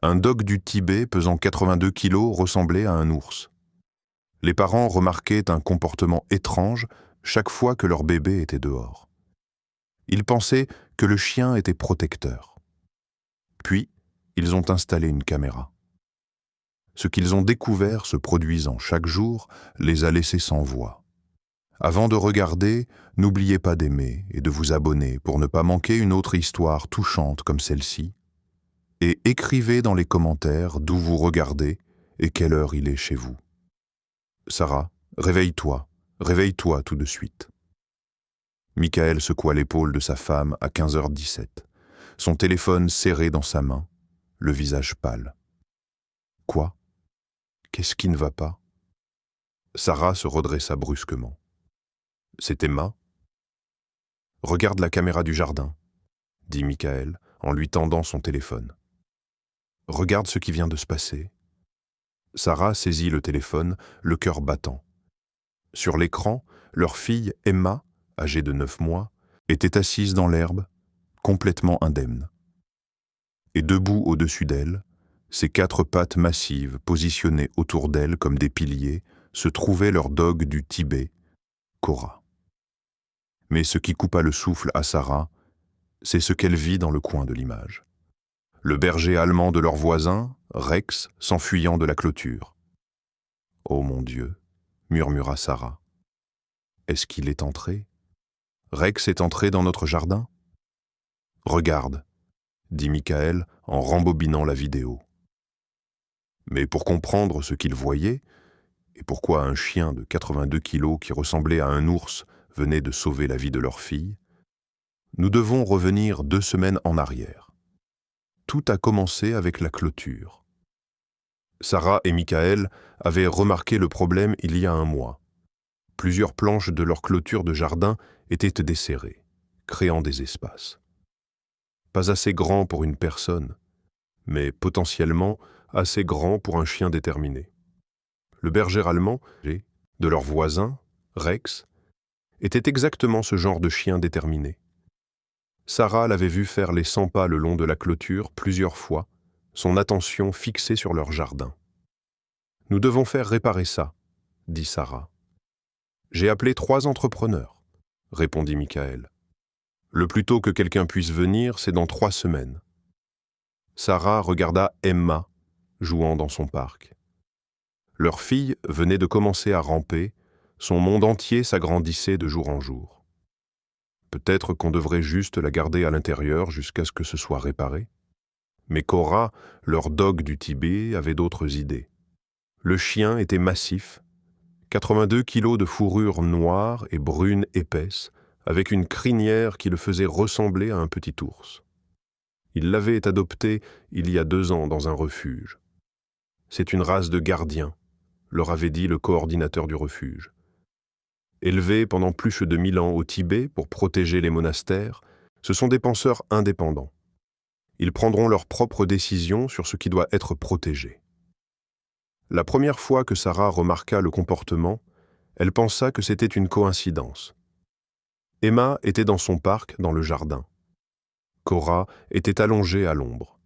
Un dog du Tibet pesant 82 kilos ressemblait à un ours. Les parents remarquaient un comportement étrange chaque fois que leur bébé était dehors. Ils pensaient que le chien était protecteur. Puis, ils ont installé une caméra. Ce qu'ils ont découvert se produisant chaque jour les a laissés sans voix. Avant de regarder, n'oubliez pas d'aimer et de vous abonner pour ne pas manquer une autre histoire touchante comme celle-ci. Et écrivez dans les commentaires d'où vous regardez et quelle heure il est chez vous. Sarah, réveille-toi tout de suite. Michael secoua l'épaule de sa femme à 15h17, son téléphone serré dans sa main, le visage pâle. Quoi ? Qu'est-ce qui ne va pas ? Sarah se redressa brusquement. C'est Emma ? Regarde la caméra du jardin, dit Michael en lui tendant son téléphone. Regarde ce qui vient de se passer. Sarah saisit le téléphone, le cœur battant. Sur l'écran, leur fille Emma, âgée de 9 mois, était assise dans l'herbe, complètement indemne. Et debout au-dessus d'elle, ses 4 pattes massives positionnées autour d'elle comme des piliers, se trouvait leur dog du Tibet, Cora. Mais ce qui coupa le souffle à Sarah, c'est ce qu'elle vit dans le coin de l'image. Le berger allemand de leur voisin, Rex, s'enfuyant de la clôture. « Oh mon Dieu !» murmura Sarah. « Est-ce qu'il est entré ? Rex est entré dans notre jardin ? » « Regarde !» dit Michael en rembobinant la vidéo. Mais pour comprendre ce qu'il voyait, et pourquoi un chien de 82 kilos qui ressemblait à un ours venait de sauver la vie de leur fille, nous devons revenir 2 semaines en arrière. Tout a commencé avec la clôture. Sarah et Michael avaient remarqué le problème il y a 1 mois. Plusieurs planches de leur clôture de jardin étaient desserrées, créant des espaces. Pas assez grand pour une personne, mais potentiellement assez grand pour un chien déterminé. Le berger allemand, de leur voisin, Rex, était exactement ce genre de chien déterminé. Sarah l'avait vu faire les 100 pas le long de la clôture plusieurs fois, son attention fixée sur leur jardin. « Nous devons faire réparer ça, » dit Sarah. « J'ai appelé 3 entrepreneurs, » répondit Michael. « Le plus tôt que quelqu'un puisse venir, c'est dans 3 semaines. » Sarah regarda Emma, jouant dans son parc. Leur fille venait de commencer à ramper, son monde entier s'agrandissait de jour en jour. Peut-être qu'on devrait juste la garder à l'intérieur jusqu'à ce que ce soit réparé. Mais Cora, leur dog du Tibet, avait d'autres idées. Le chien était massif, 82 kilos de fourrure noire et brune épaisse, avec une crinière qui le faisait ressembler à un petit ours. Il l'avait adopté il y a 2 ans dans un refuge. C'est une race de gardiens, leur avait dit le coordinateur du refuge. Élevés pendant plus de 1000 ans au Tibet pour protéger les monastères, ce sont des penseurs indépendants. Ils prendront leurs propres décisions sur ce qui doit être protégé. La première fois que Sarah remarqua le comportement, elle pensa que c'était une coïncidence. Emma était dans son parc dans le jardin. Cora était allongée à l'ombre.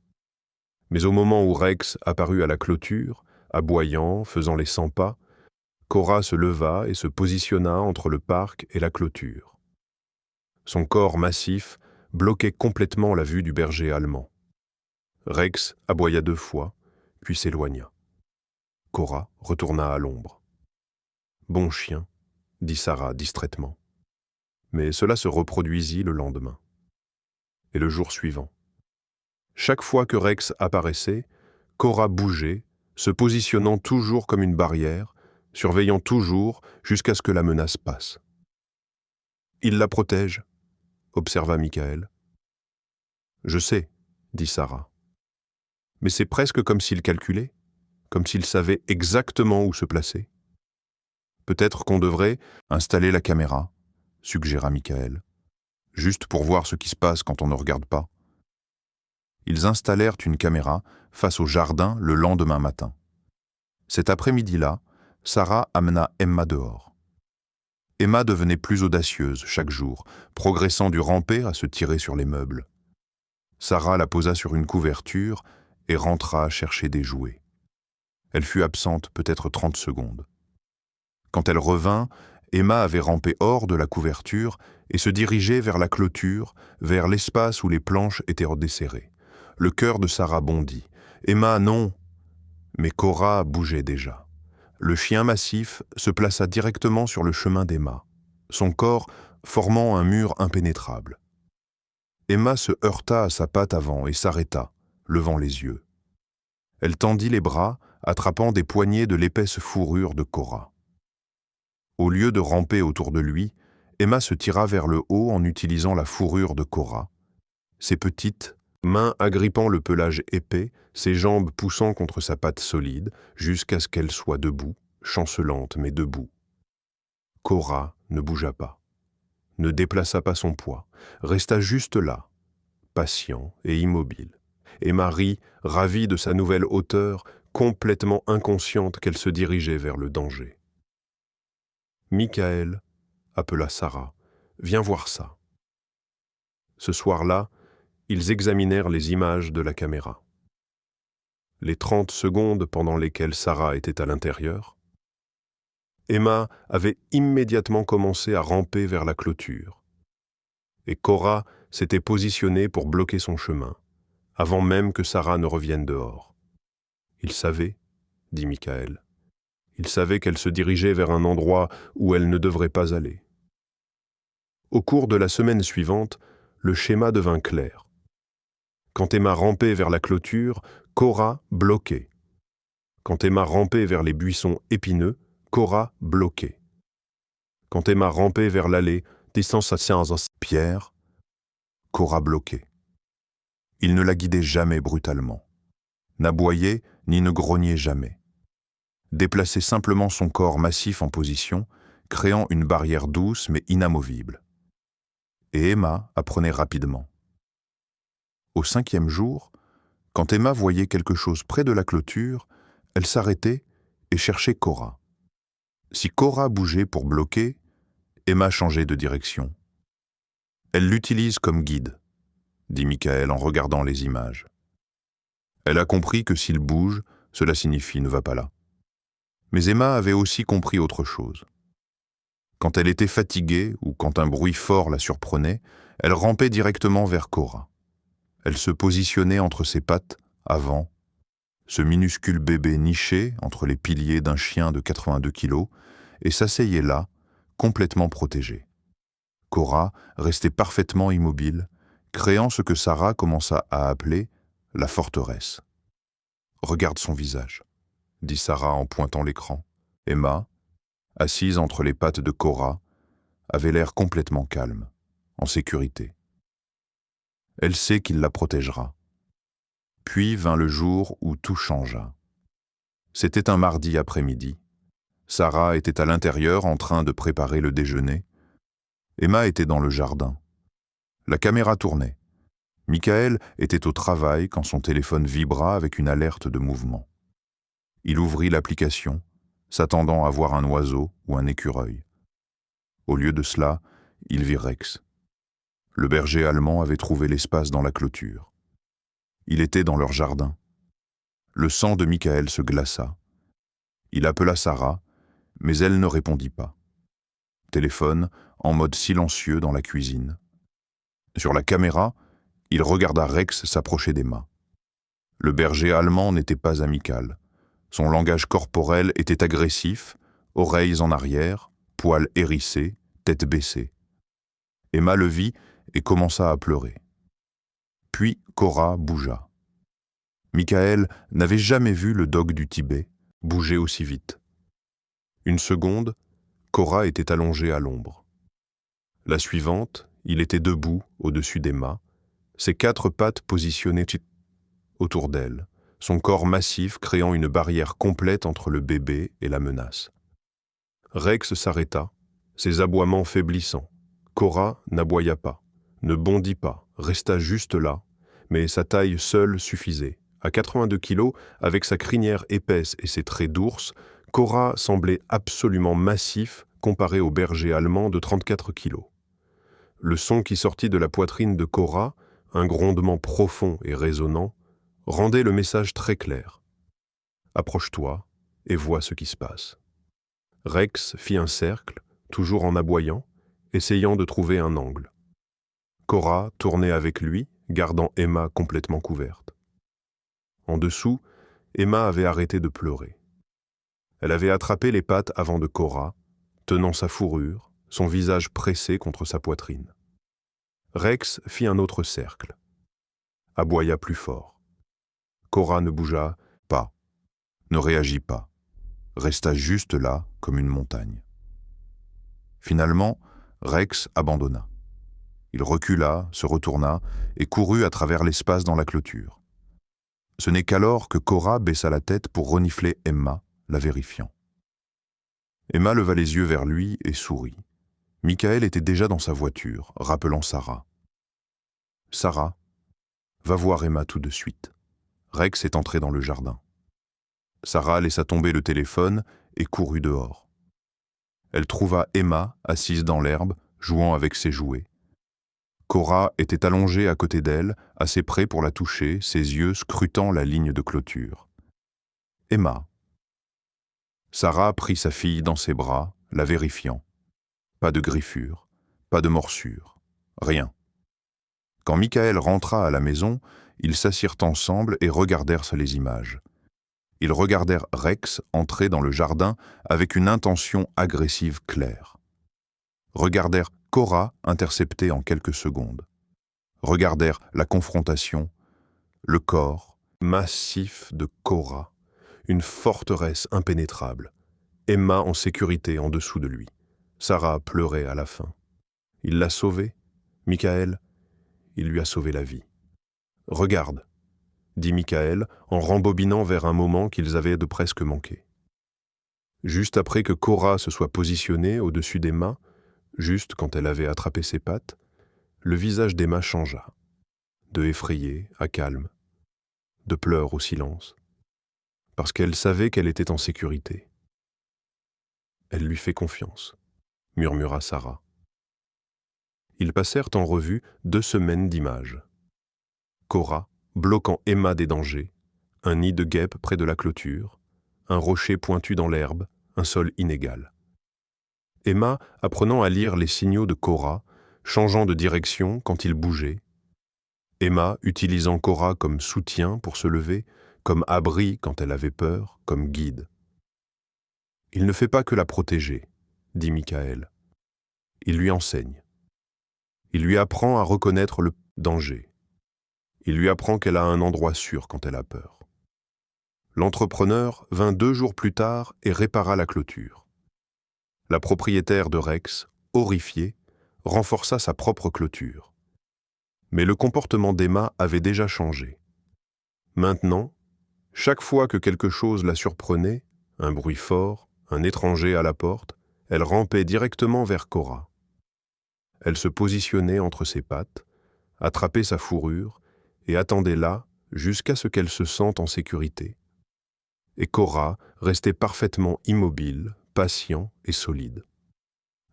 Mais au moment où Rex apparut à la clôture, aboyant, faisant les 100 pas, Cora se leva et se positionna entre le parc et la clôture. Son corps massif bloquait complètement la vue du berger allemand. Rex aboya 2 fois, puis s'éloigna. Cora retourna à l'ombre. « Bon chien », dit Sarah distraitement. Mais cela se reproduisit le lendemain. Et le jour suivant. Chaque fois que Rex apparaissait, Cora bougeait, se positionnant toujours comme une barrière, surveillant toujours jusqu'à ce que la menace passe. « Il la protège », observa Michael. « Je sais », dit Sarah. « Mais c'est presque comme s'il calculait, comme s'il savait exactement où se placer. » « Peut-être qu'on devrait installer la caméra, » suggéra Michael, « juste pour voir ce qui se passe quand on ne regarde pas. » Ils installèrent une caméra face au jardin le lendemain matin. Cet après-midi-là, Sarah amena Emma dehors. Emma devenait plus audacieuse chaque jour, progressant du ramper à se tirer sur les meubles. Sarah la posa sur une couverture et rentra chercher des jouets. Elle fut absente peut-être 30 secondes. Quand elle revint, Emma avait rampé hors de la couverture et se dirigeait vers la clôture, vers l'espace où les planches étaient redesserrées. Le cœur de Sarah bondit. « Emma, non !» Mais Cora bougeait déjà. Le chien massif se plaça directement sur le chemin d'Emma, son corps formant un mur impénétrable. Emma se heurta à sa patte avant et s'arrêta, levant les yeux. Elle tendit les bras, attrapant des poignées de l'épaisse fourrure de Cora. Au lieu de ramper autour de lui, Emma se tira vers le haut en utilisant la fourrure de Cora. Ses petites mains agrippant le pelage épais, ses jambes poussant contre sa patte solide, jusqu'à ce qu'elle soit debout, chancelante mais debout. Cora ne bougea pas, ne déplaça pas son poids, resta juste là, patient et immobile. Emma rit, ravie de sa nouvelle hauteur, complètement inconsciente qu'elle se dirigeait vers le danger. « Michael » appela Sarah, « viens voir ça. » Ce soir-là, ils examinèrent les images de la caméra. Les 30 secondes pendant lesquelles Sarah était à l'intérieur, Emma avait immédiatement commencé à ramper vers la clôture, et Cora s'était positionnée pour bloquer son chemin, avant même que Sarah ne revienne dehors. « Il savait, » dit Michael. Il savait qu'elle se dirigeait vers un endroit où elle ne devrait pas aller. Au cours de la semaine suivante, le schéma devint clair. Quand Emma rampait vers la clôture, Cora bloquait. Quand Emma rampait vers les buissons épineux, Cora bloquait. Quand Emma rampait vers l'allée, distance à pierre, Cora bloquait. Il ne la guidait jamais brutalement, n'aboyait ni ne grognait jamais. Déplaçait simplement son corps massif en position, créant une barrière douce mais inamovible. Et Emma apprenait rapidement. Au 5e jour, quand Emma voyait quelque chose près de la clôture, elle s'arrêtait et cherchait Cora. Si Cora bougeait pour bloquer, Emma changeait de direction. « Elle l'utilise comme guide », dit Michael en regardant les images. Elle a compris que s'il bouge, cela signifie « ne va pas là ». Mais Emma avait aussi compris autre chose. Quand elle était fatiguée ou quand un bruit fort la surprenait, elle rampait directement vers Cora. Elle se positionnait entre ses pattes, avant, ce minuscule bébé niché entre les piliers d'un chien de 82 kilos, et s'asseyait là, complètement protégée. Cora restait parfaitement immobile, créant ce que Sarah commença à appeler la forteresse. « Regarde son visage », dit Sarah en pointant l'écran. Emma, assise entre les pattes de Cora, avait l'air complètement calme, en sécurité. Elle sait qu'il la protégera. Puis vint le jour où tout changea. C'était un mardi après-midi. Sarah était à l'intérieur en train de préparer le déjeuner. Emma était dans le jardin. La caméra tournait. Michael était au travail quand son téléphone vibra avec une alerte de mouvement. Il ouvrit l'application, s'attendant à voir un oiseau ou un écureuil. Au lieu de cela, il vit Rex. Le berger allemand avait trouvé l'espace dans la clôture. Il était dans leur jardin. Le sang de Michael se glaça. Il appela Sarah, mais elle ne répondit pas. Téléphone en mode silencieux dans la cuisine. Sur la caméra, il regarda Rex s'approcher d'Emma. Le berger allemand n'était pas amical. Son langage corporel était agressif, oreilles en arrière, poils hérissés, tête baissée. Emma le vit et commença à pleurer. Puis Cora bougea. Michael n'avait jamais vu le dog du Tibet bouger aussi vite. Une seconde, Cora était allongée à l'ombre. La suivante, il était debout au-dessus d'Emma, ses 4 pattes positionnées autour d'elle, son corps massif créant une barrière complète entre le bébé et la menace. Rex s'arrêta, ses aboiements faiblissant. Cora n'aboya pas, ne bondit pas, resta juste là, mais sa taille seule suffisait. À 82 kilos, avec sa crinière épaisse et ses traits d'ours, Cora semblait absolument massif comparé au berger allemand de 34 kilos. Le son qui sortit de la poitrine de Cora, un grondement profond et résonnant, rendait le message très clair. Approche-toi et vois ce qui se passe. Rex fit un cercle, toujours en aboyant, essayant de trouver un angle. Cora tournait avec lui, gardant Emma complètement couverte. En dessous, Emma avait arrêté de pleurer. Elle avait attrapé les pattes avant de Cora, tenant sa fourrure, son visage pressé contre sa poitrine. Rex fit un autre cercle. Aboya plus fort. Cora ne bougea pas, ne réagit pas, resta juste là comme une montagne. Finalement, Rex abandonna. Il recula, se retourna et courut à travers l'espace dans la clôture. Ce n'est qu'alors que Cora baissa la tête pour renifler Emma, la vérifiant. Emma leva les yeux vers lui et sourit. Michael était déjà dans sa voiture, rappelant Sarah. « Sarah, va voir Emma tout de suite. » Rex est entré dans le jardin. Sarah laissa tomber le téléphone et courut dehors. Elle trouva Emma assise dans l'herbe, jouant avec ses jouets. Cora était allongée à côté d'elle, assez près pour la toucher, ses yeux scrutant la ligne de clôture. « Emma. » Sarah prit sa fille dans ses bras, la vérifiant. Pas de griffure, pas de morsure, rien. Quand Michael rentra à la maison, ils s'assirent ensemble et regardèrent les images. Ils regardèrent Rex entrer dans le jardin avec une intention agressive claire. Regardèrent Cora interceptée en quelques secondes. Regardèrent la confrontation, le corps massif de Cora, une forteresse impénétrable, Emma en sécurité en dessous de lui. Sarah pleurait à la fin. Il l'a sauvée, Michael, il lui a sauvé la vie. « Regarde », dit Michael en rembobinant vers un moment qu'ils avaient de presque manqué. Juste après que Cora se soit positionnée au-dessus d'Emma, juste quand elle avait attrapé ses pattes, le visage d'Emma changea, de effrayé à calme, de pleurs au silence, parce qu'elle savait qu'elle était en sécurité. « Elle lui fait confiance », murmura Sarah. Ils passèrent en revue 2 semaines d'images. Cora, bloquant Emma des dangers, un nid de guêpes près de la clôture, un rocher pointu dans l'herbe, un sol inégal. Emma apprenant à lire les signaux de Cora, changeant de direction quand il bougeait. Emma utilisant Cora comme soutien pour se lever, comme abri quand elle avait peur, comme guide. « Il ne fait pas que la protéger, » dit Michael. Il lui enseigne. Il lui apprend à reconnaître le danger. Il lui apprend qu'elle a un endroit sûr quand elle a peur. L'entrepreneur vint 2 jours plus tard et répara la clôture. La propriétaire de Rex, horrifiée, renforça sa propre clôture. Mais le comportement d'Emma avait déjà changé. Maintenant, chaque fois que quelque chose la surprenait, un bruit fort, un étranger à la porte, elle rampait directement vers Cora. Elle se positionnait entre ses pattes, attrapait sa fourrure et attendait là jusqu'à ce qu'elle se sente en sécurité. Et Cora restait parfaitement immobile, patient et solide.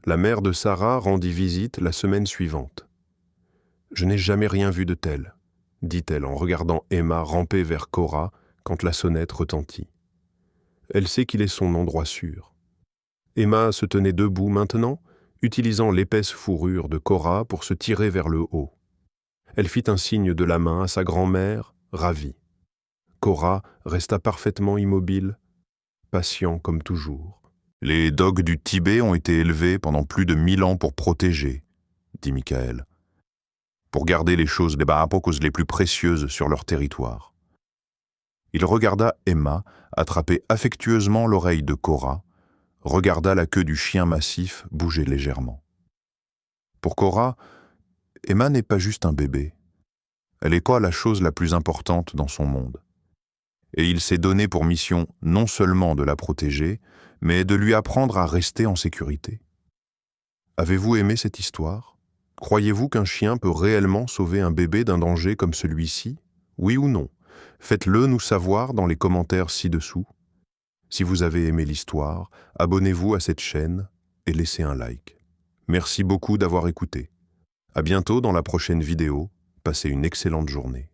La mère de Sarah rendit visite la semaine suivante. « Je n'ai jamais rien vu de tel », dit-elle en regardant Emma ramper vers Cora quand la sonnette retentit. Elle sait qu'il est son endroit sûr. Emma se tenait debout maintenant, utilisant l'épaisse fourrure de Cora pour se tirer vers le haut. Elle fit un signe de la main à sa grand-mère, ravie. Cora resta parfaitement immobile, patient comme toujours. « Les dogs du Tibet ont été élevés pendant plus de 1000 ans pour protéger, » dit Michael, « pour garder les choses, les plus précieuses sur leur territoire. » Il regarda Emma attraper affectueusement l'oreille de Cora, regarda la queue du chien massif bouger légèrement. Pour Cora, Emma n'est pas juste un bébé. Elle est la chose la plus importante dans son monde. Et il s'est donné pour mission non seulement de la protéger, mais de lui apprendre à rester en sécurité. Avez-vous aimé cette histoire? Croyez-vous qu'un chien peut réellement sauver un bébé d'un danger comme celui-ci? Oui ou non? Faites-le nous savoir dans les commentaires ci-dessous. Si vous avez aimé l'histoire, abonnez-vous à cette chaîne et laissez un like. Merci beaucoup d'avoir écouté. À bientôt dans la prochaine vidéo. Passez une excellente journée.